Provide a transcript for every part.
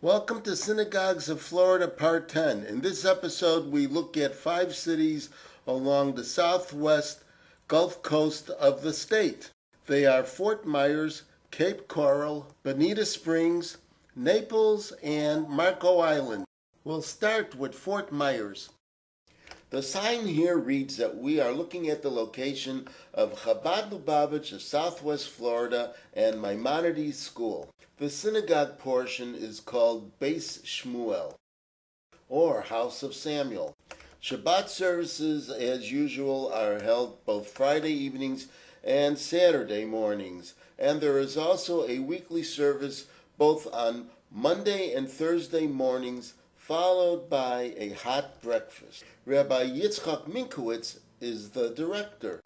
Welcome to Synagogues of Florida, Part 10. In this episode, we look at 5 cities along the southwest Gulf Coast of the state. They are Fort Myers, Cape Coral, Bonita Springs, Naples, and Marco Island. We'll start with Fort Myers. The sign here reads that we are looking at the location of Chabad Lubavitch of Southwest Florida and Maimonides School. The synagogue portion is called Beis Shmuel, or House of Samuel. Shabbat services, as usual, are held both Friday evenings and Saturday mornings, and there is also a weekly service both on Monday and Thursday mornings, followed by a hot breakfast. Rabbi Yitzchak Minkowitz is the director.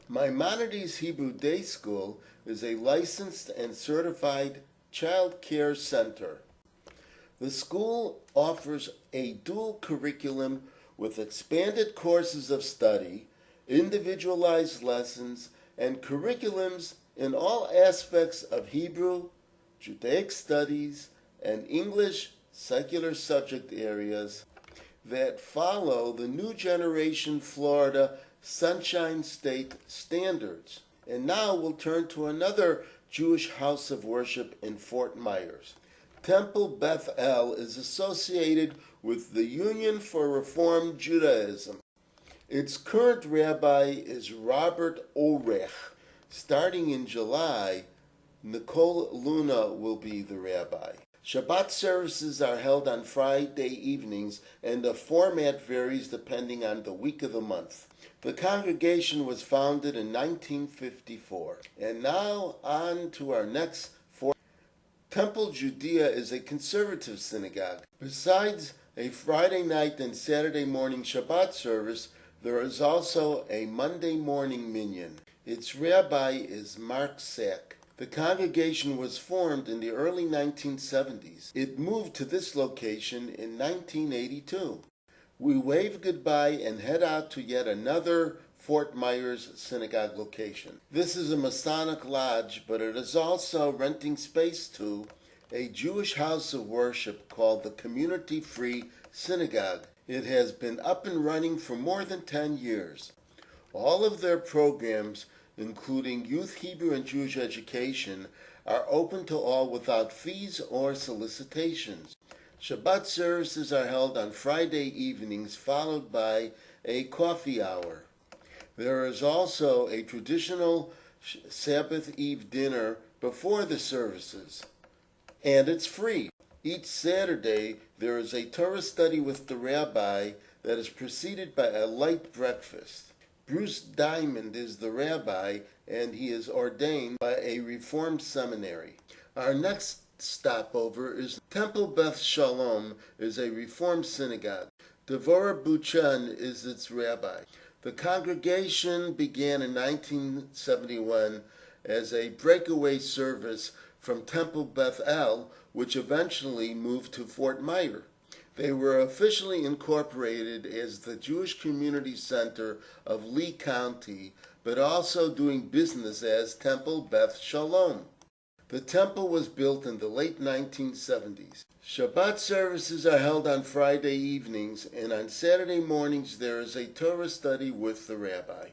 Maimonides Hebrew Day School is a licensed and certified child care center. The school offers a dual curriculum with expanded courses of study, individualized lessons, and curriculums in all aspects of Hebrew, Judaic studies, and English secular subject areas that follow the new generation Florida Sunshine State standards. And now we'll turn to another Jewish house of worship in Fort Myers. Temple Beth El is associated with the Union for Reform Judaism. Its current rabbi is Robert Orech. Starting in July, Nicole Luna will be the rabbi. Shabbat services are held on Friday evenings, and the format varies depending on the week of the month. The congregation was founded in 1954. And now on to our next four. Temple Judea is a conservative synagogue. Besides a Friday night and Saturday morning Shabbat service, there is also a Monday morning minyan. Its rabbi is Mark Sack. The congregation was formed in the early 1970s. It moved to this location in 1982. We wave goodbye and head out to yet another Fort Myers synagogue location. This is a Masonic lodge, but it is also renting space to a Jewish house of worship called the Community Free Synagogue. It has been up and running for more than 10 years. All of their programs, including youth Hebrew and Jewish education, are open to all without fees or solicitations. Shabbat services are held on Friday evenings, followed by a coffee hour. There is also a traditional Sabbath Eve dinner before the services, and it's free. Each Saturday, there is a Torah study with the rabbi that is preceded by a light breakfast. Bruce Diamond is the rabbi, and he is ordained by a Reformed seminary. Our next stopover is Temple Beth Shalom, is a Reformed synagogue. Devorah Buchan is its rabbi. The congregation began in 1971 as a breakaway service from Temple Beth El, which eventually moved to Fort Myers. They were officially incorporated as the Jewish Community Center of Lee County, but also doing business as Temple Beth Shalom. The temple was built in the late 1970s. Shabbat services are held on Friday evenings, and on Saturday mornings there is a Torah study with the rabbi.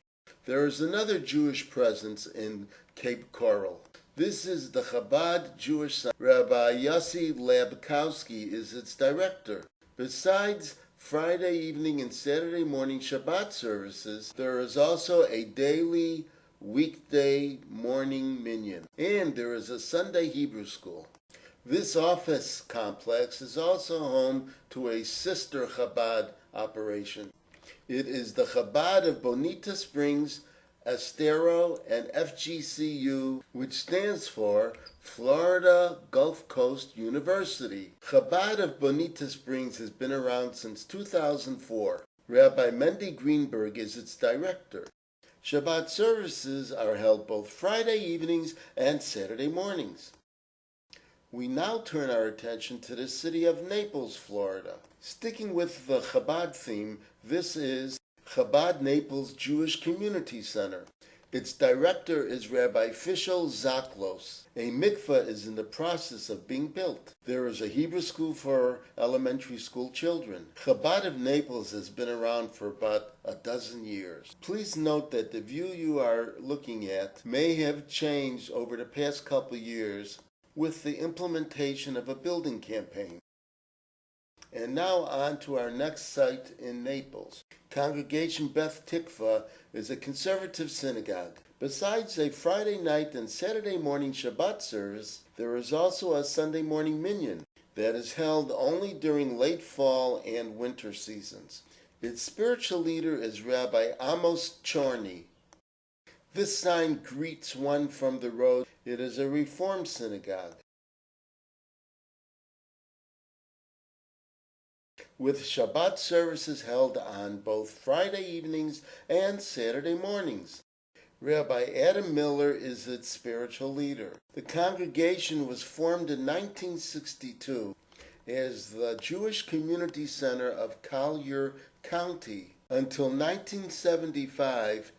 There is another Jewish presence in Cape Coral. This is the Chabad Jewish Center. Rabbi Yossi Labkowski is its director. Besides Friday evening and Saturday morning Shabbat services, there is also a daily weekday morning minyan, and there is a Sunday Hebrew school. This office complex is also home to a sister Chabad operation. It is the Chabad of Bonita Springs, Estero, and FGCU, which stands for Florida Gulf Coast University. Chabad of Bonita Springs has been around since 2004. Rabbi Mendy Greenberg is its director. Shabbat services are held both Friday evenings and Saturday mornings. We now turn our attention to the city of Naples, Florida. Sticking with the Chabad theme, this is Chabad Naples Jewish Community Center. Its director is Rabbi Fishel Zaklos. A mikveh is in the process of being built. There is a Hebrew school for elementary school children. Chabad of Naples has been around for about a dozen years. Please note that the view you are looking at may have changed over the past couple years with the implementation of a building campaign. And now on to our next site in Naples. Congregation Beth Tikva is a conservative synagogue. Besides a Friday night and Saturday morning Shabbat service, there is also a Sunday morning minyan that is held only during late fall and winter seasons. Its spiritual leader is Rabbi Amos Chorny. This sign greets one from the road. It is a Reform synagogue, with Shabbat services held on both Friday evenings and Saturday mornings. Rabbi Adam Miller is its spiritual leader. The congregation was formed in 1962 as the Jewish Community Center of Collier County. Until 1975,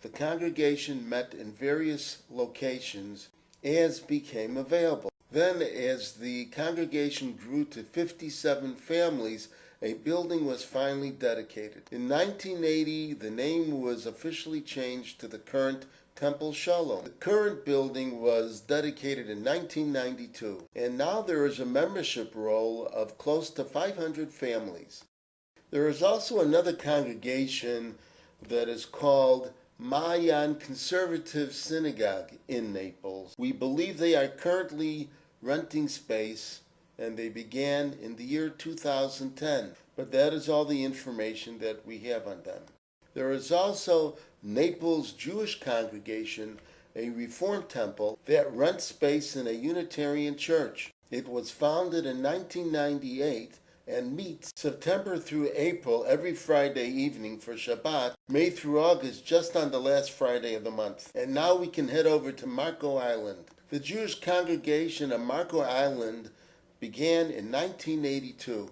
the congregation met in various locations as became available. Then, as the congregation grew to 57 families, a building was finally dedicated. In 1980, the name was officially changed to the current Temple Shalom. The current building was dedicated in 1992, and now there is a membership roll of close to 500 families. There is also another congregation that is called Mayan Conservative Synagogue in Naples. We believe they are currently renting space, and they began in the year 2010, but that is all the information that we have on them. There is also Naples Jewish Congregation, a Reform temple that rents space in a Unitarian church. It was founded in 1998 and meets September through April every Friday evening for Shabbat, May through August just on the last Friday of the month. And now we can head over to Marco Island. The Jewish congregation of Marco Island began in 1982.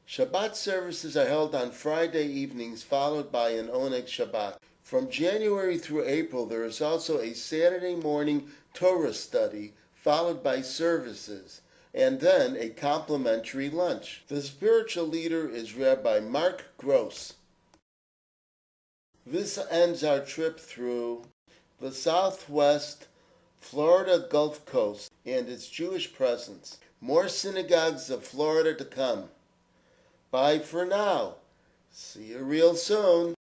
Shabbat services are held on Friday evenings, followed by an Oneg Shabbat. From January through April, there is also a Saturday morning Torah study, followed by services, and then a complimentary lunch. The spiritual leader is Rabbi Mark Gross. This ends our trip through the SouthWest Florida Gulf Coast and its Jewish presence. More synagogues of Florida to come. Bye for now. See you real soon.